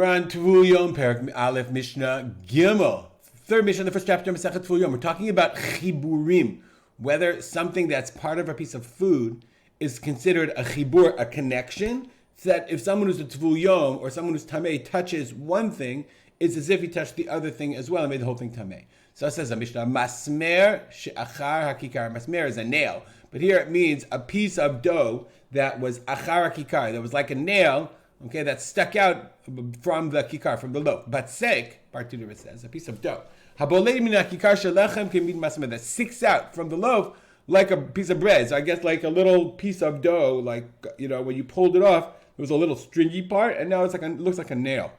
We're on Tvul Yom, Parak Aleph, Mishnah Gimel. Third Mishnah, the first chapter, Masechet Tvul Yom. We're talking about Chiburim, whether something that's part of a piece of food is considered a chibur, a connection, so that if someone who's a Tvul Yom or someone who's Tameh touches one thing, it's as if he touched the other thing as well and made the whole thing Tameh. So it says a Mishnah, Masmer she'achar hakikar. Masmer is a nail, but here it means a piece of dough that was achar hakikar, that was like a nail, okay, that stuck out from the kikar, from the loaf. Batsek, part 2 says, a piece of dough. Habolei min hakikar shelechem can mean masmer, that sticks out from the loaf like a piece of bread. So I guess like a little piece of dough, like, when you pulled it off, there was a little stringy part, and now it looks like a nail.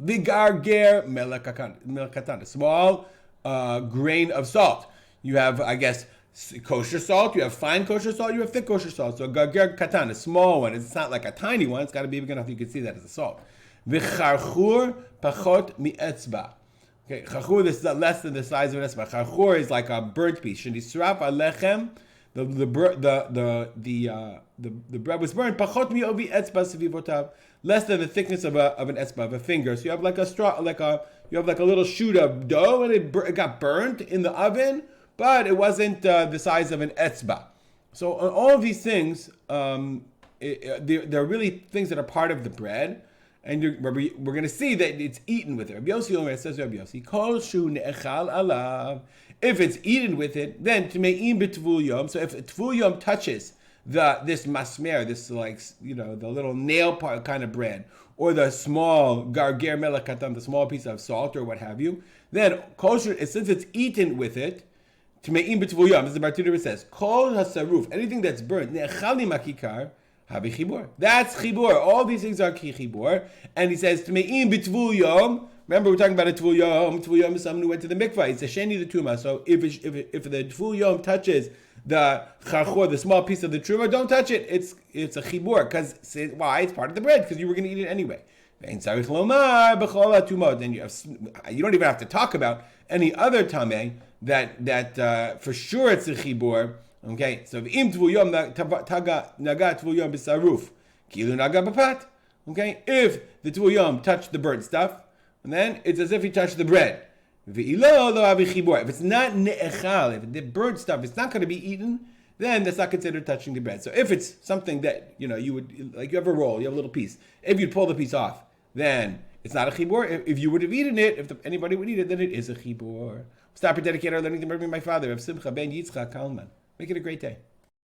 Vigarger melakatan, a small grain of salt. You have, I guess, kosher salt, you have fine kosher salt, you have thick kosher salt. So garger katan, a small one. It's not like a tiny one. It's got to be big enough you can see that as a salt. Vicharchur pachot mi-etzba. Okay, charchur is less than the size of an etzba. Charchur is like a burnt piece. Shenisraf alechem, the bread was burnt. Pachot mi-ovi etzba sevivotav, less than the thickness of an etzba, of a finger. So you have like a straw, you have like a little shoot of dough, and it got burnt in the oven, but it wasn't the size of an etzba. So all of these things, they're really things that are part of the bread, and we're going to see that it's eaten with it. Rabbi Yossi says, Rabbi Yossi, Kol shu ne'echal alav. If it's eaten with it, then Tme'im b'Tvul Yom. So if Tvul Yom touches this masmer, this the little nail part kind of bread, or the small garger melakatam, the small piece of salt or what have you, then kosher, since it's eaten with it, Tme'im b'Tvul Yom, as the Bartuner says, Kol hasaruf, anything that's burnt, ne'echali makikar, habi chibur. That's chibur. All these things are chibur. And he says, Tme'im b'Tvul Yom. Remember, we're talking about a Tvul Yom. Tvul Yom is someone who went to the mikvah. It's a sheni the Tumah. So if the Tvul Yom touches the charchor, the small piece of the truma, don't touch it. It's a chibur. Because why? It's part of the bread, because you were going to eat it anyway. Then you don't even have to talk about any other tameh that for sure it's a chibur. Okay, so im Tvul Yom naga Tvul Yom b'saruf kilu naga b'pat. Okay, if the Tvul Yom touched the burnt stuff, and then it's as if he touched the bread. If it's not ne'echal, if the burnt stuff is not going to be eaten, then that's not considered touching the bread. So if it's something that you would, like, you have a roll, you have a little piece, if you pull the piece off, then it's not a chibur. If you would have eaten it, if anybody would eat it, then it is a chibur. Stop and dedicate our learning to my father of Simcha ben Yitzchak Kalman. Make it a great day.